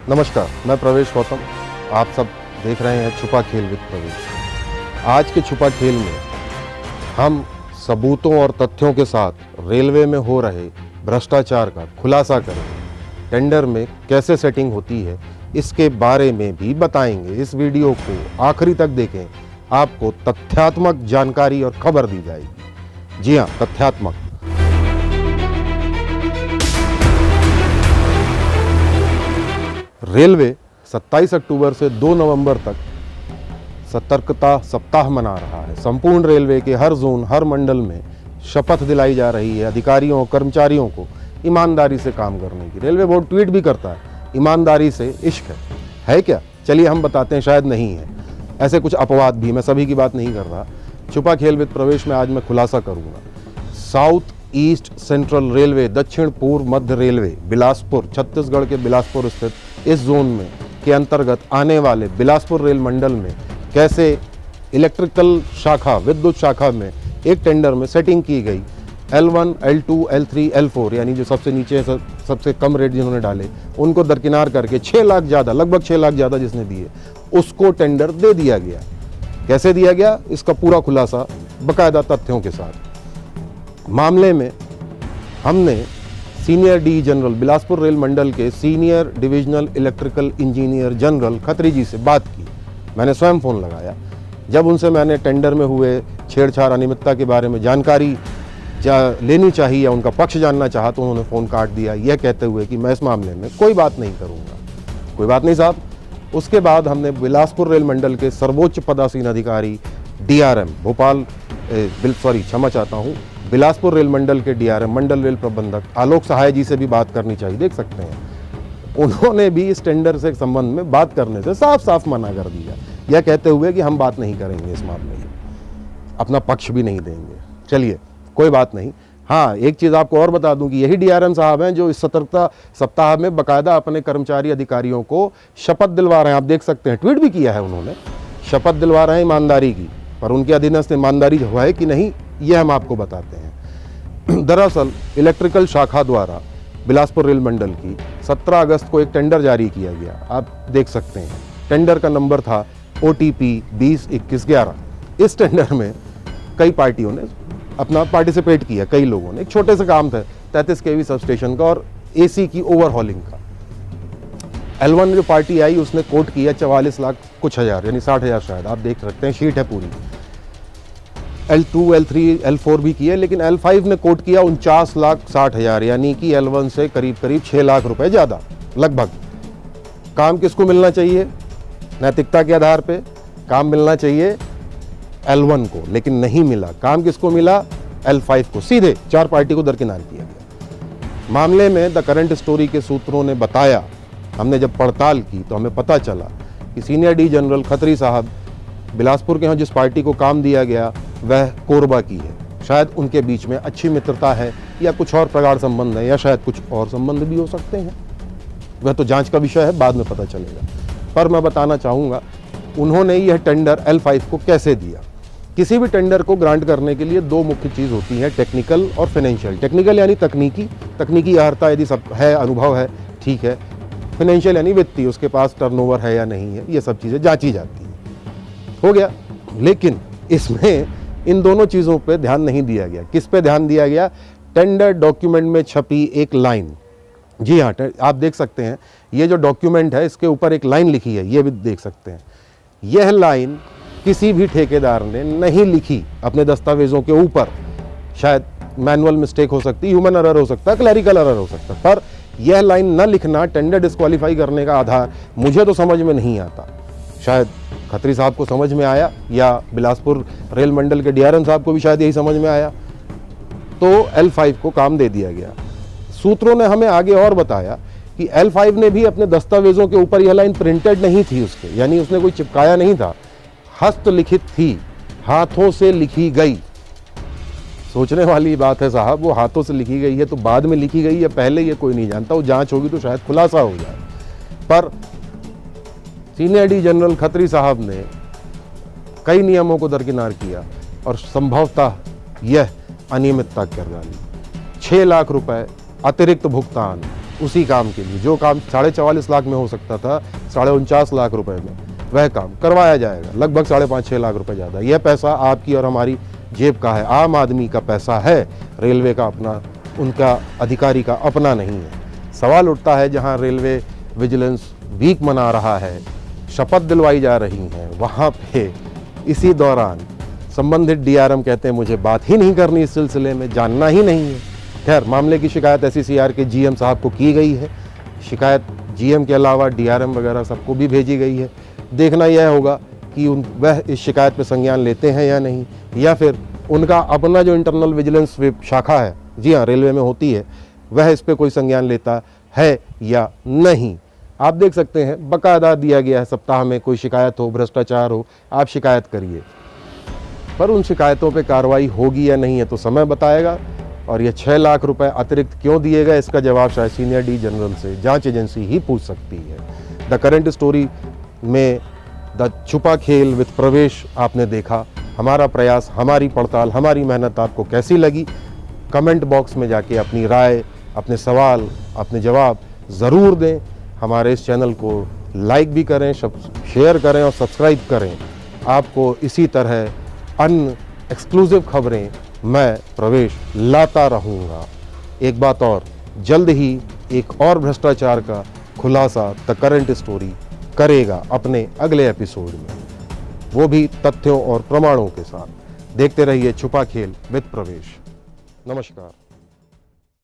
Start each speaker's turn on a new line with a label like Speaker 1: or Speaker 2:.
Speaker 1: नमस्कार, मैं प्रवेश गौतम। आप सब देख रहे हैं छुपा खेल विद प्रवेश। आज के छुपा खेल में हम सबूतों और तथ्यों के साथ रेलवे में हो रहे भ्रष्टाचार का खुलासा करेंगे। टेंडर में कैसे सेटिंग होती है इसके बारे में भी बताएंगे। इस वीडियो को आखिरी तक देखें, आपको तथ्यात्मक जानकारी और खबर दी जाएगी। जी हाँ, तथ्यात्मक। रेलवे 27 अक्टूबर से 2 नवंबर तक सतर्कता सप्ताह मना रहा है। संपूर्ण रेलवे के हर जोन, हर मंडल में शपथ दिलाई जा रही है अधिकारियों और कर्मचारियों को ईमानदारी से काम करने की। रेलवे बोर्ड ट्वीट भी करता है, ईमानदारी से इश्क है क्या? चलिए हम बताते हैं, शायद नहीं है। ऐसे कुछ अपवाद भी, मैं सभी की बात नहीं कर रहा। छुपा खेल विद प्रवेश में आज मैं खुलासा करूंगा। साउथ ईस्ट सेंट्रल रेलवे, दक्षिण पूर्व मध्य रेलवे, बिलासपुर, छत्तीसगढ़ के बिलासपुर स्थित इस जोन में के अंतर्गत आने वाले बिलासपुर रेल मंडल में कैसे इलेक्ट्रिकल शाखा, विद्युत शाखा में एक टेंडर में सेटिंग की गई। L1, L2, L3, L4 यानी जो सबसे नीचे सबसे कम रेट जिन्होंने डाले उनको दरकिनार करके 6 लाख ज़्यादा, लगभग 6 लाख ज़्यादा जिसने दिए, उसको टेंडर दे दिया गया। कैसे दिया गया, इसका पूरा खुलासा बाकायदा तथ्यों के साथ। मामले में हमने senior D general, Bilaspur rail मंडल के senior divisional electrical engineer general Khatri ji से बात की। मैंने स्वयं फ़ोन लगाया। जब उनसे मैंने टेंडर में हुए छेड़छाड़, अनियमितता के बारे में जानकारी लेनी चाहिए या उनका पक्ष जानना चाहा तो उन्होंने फ़ोन काट दिया, यह कहते हुए कि मैं इस मामले में कोई बात नहीं करूँगा। कोई बात नहीं साहब। उसके बाद हमने बिलासपुर रेल मंडल के सर्वोच्च पदासीन अधिकारी DRM भोपाल, क्षमा चाहता हूँ, बिलासपुर रेल मंडल के DRM मंडल रेल प्रबंधक आलोक सहाय जी से भी बात करनी चाहिए, देख सकते हैं। उन्होंने भी इस टेंडर से संबंध में बात करने से साफ साफ मना कर दिया, यह कहते हुए कि हम बात नहीं करेंगे इस मामले में, अपना पक्ष भी नहीं देंगे। चलिए कोई बात नहीं। हाँ, एक चीज़ आपको और बता दूं कि यही DRM साहब हैं जो इस सतर्कता सप्ताह में बाकायदा अपने कर्मचारी अधिकारियों को शपथ दिलवा रहे हैं। आप देख सकते हैं, ट्वीट भी किया है उन्होंने, शपथ दिलवा रहे हैं ईमानदारी की। पर उनके अधीनस्थ ईमानदारी हुआ है कि नहीं, यह हम आपको बताते हैं। दरअसल इलेक्ट्रिकल शाखा द्वारा बिलासपुर रेल मंडल की 17 अगस्त को एक टेंडर जारी किया गया। आप देख सकते हैं, टेंडर का नंबर था OTP 202111। इस टेंडर में कई पार्टियों ने अपना पार्टिसिपेट किया, कई लोगों ने। एक छोटे से काम था 33 kV सब स्टेशन का और AC की ओवरहॉलिंग का। L1 जो पार्टी आई उसने कोट किया 44 लाख कुछ हज़ार, यानी 60,000 शायद, आप देख सकते हैं, शीट है पूरी। L2, L3, L4 भी किए, लेकिन L5 ने कोट किया 49,60,000, यानी कि L1 से करीब करीब 6 लाख रुपए ज़्यादा लगभग। काम किसको मिलना चाहिए? नैतिकता के आधार पे काम मिलना चाहिए L1 को, लेकिन नहीं मिला। काम किसको मिला? L5 को। सीधे 4 पार्टी को दरकिनार किया गया। मामले में द करंट स्टोरी के सूत्रों ने बताया, हमने जब पड़ताल की तो हमें पता चला कि सीनियर डी जनरल खत्री साहब बिलासपुर के यहाँ जिस पार्टी को काम दिया गया वह कोरबा की है। शायद उनके बीच में अच्छी मित्रता है या कुछ और प्रगाढ़ संबंध है, या शायद कुछ और संबंध भी हो सकते हैं। वह तो जांच का विषय है, बाद में पता चलेगा। पर मैं बताना चाहूँगा उन्होंने यह टेंडर L5 को कैसे दिया। किसी भी टेंडर को ग्रांट करने के लिए 2 मुख्य चीज़ होती हैं, टेक्निकल और फाइनेंशियल। टेक्निकल यानी तकनीकी अर्हता यदि सब है, अनुभव है, ठीक है। फाइनेंशियल यानी वित्तीय, उसके पास टर्नओवर है या नहीं है, ये सब चीज़ें जांची जाती हैं। हो गया। लेकिन इसमें इन दोनों चीज़ों पे ध्यान नहीं दिया गया। किस पे ध्यान दिया गया? टेंडर डॉक्यूमेंट में छपी एक लाइन। जी हाँ, आप देख सकते हैं, ये जो डॉक्यूमेंट है इसके ऊपर एक लाइन लिखी है, ये भी देख सकते हैं। यह लाइन किसी भी ठेकेदार ने नहीं लिखी अपने दस्तावेजों के ऊपर। शायद मैनुअल मिस्टेक हो सकती है, ह्यूमन एरर हो सकता है, क्लैरिकल एरर हो सकता है, पर यह लाइन न लिखना टेंडर डिस्क्वालीफाई करने का आधार मुझे तो समझ में नहीं आता। शायद खत्री साहब को समझ में आया, या बिलासपुर रेल मंडल के DRM साहब को भी शायद यही समझ में आया, तो L5 को काम दे दिया गया। सूत्रों ने हमें आगे और बताया कि L5 ने भी अपने दस्तावेजों के ऊपर यह लाइन प्रिंटेड नहीं थी उसके, यानी उसने कोई चिपकाया नहीं था, हस्तलिखित थी, हाथों से लिखी गई। सोचने वाली बात है साहब, वो हाथों से लिखी गई है तो बाद में लिखी गई है पहले, ये कोई नहीं जानता। वो जांच होगी तो शायद खुलासा हो जाए। पर सीनियर डी जनरल खत्री साहब ने कई नियमों को दरकिनार किया और संभवतः यह अनियमितता कर डाली। 6 लाख रुपए अतिरिक्त भुगतान उसी काम के लिए, जो काम 44.5 लाख में हो सकता था 49.5 लाख रुपए में, वह काम करवाया जाएगा। लगभग 5.5-6 लाख रुपए ज़्यादा। यह पैसा आपकी और हमारी जेब का है, आम आदमी का पैसा है, रेलवे का अपना, उनका अधिकारी का अपना नहीं है। सवाल उठता है जहां रेलवे विजिलेंस वीक मना रहा है, शपथ दिलवाई जा रही है, वहाँ पे इसी दौरान संबंधित डीआरएम कहते हैं मुझे बात ही नहीं करनी इस सिलसिले में, जानना ही नहीं है। खैर, मामले की शिकायत एसईसीआर के जीएम साहब को की गई है। शिकायत जीएम के अलावा डीआरएम वगैरह सबको भी भेजी गई है। देखना यह होगा कि वह इस शिकायत पर संज्ञान लेते हैं या नहीं, या फिर उनका अपना जो इंटरनल विजिलेंस शाखा है, जी हाँ रेलवे में होती है, वह इस पर कोई संज्ञान लेता है या नहीं। आप देख सकते हैं बाकायदा दिया गया है, सप्ताह में कोई शिकायत हो, भ्रष्टाचार हो, आप शिकायत करिए। पर उन शिकायतों पे कार्रवाई होगी या नहीं है तो समय बताएगा। और ये 6 लाख रुपए अतिरिक्त क्यों दिए गए, इसका जवाब शायद सीनियर डी जनरल से जांच एजेंसी ही पूछ सकती है। द करंट स्टोरी में द छुपा खेल विद प्रवेश आपने देखा। हमारा प्रयास, हमारी पड़ताल, हमारी मेहनत आपको कैसी लगी, कमेंट बॉक्स में जाके अपनी राय, अपने सवाल, अपने जवाब ज़रूर दें। हमारे इस चैनल को लाइक भी करें, शेयर करें और सब्सक्राइब करें। आपको इसी तरह अन्य एक्सक्लूसिव खबरें मैं प्रवेश लाता रहूँगा। एक बात और, जल्द ही एक और भ्रष्टाचार का खुलासा द करंट स्टोरी करेगा अपने अगले एपिसोड में, वो भी तथ्यों और प्रमाणों के साथ। देखते रहिए छुपा खेल विद प्रवेश। नमस्कार।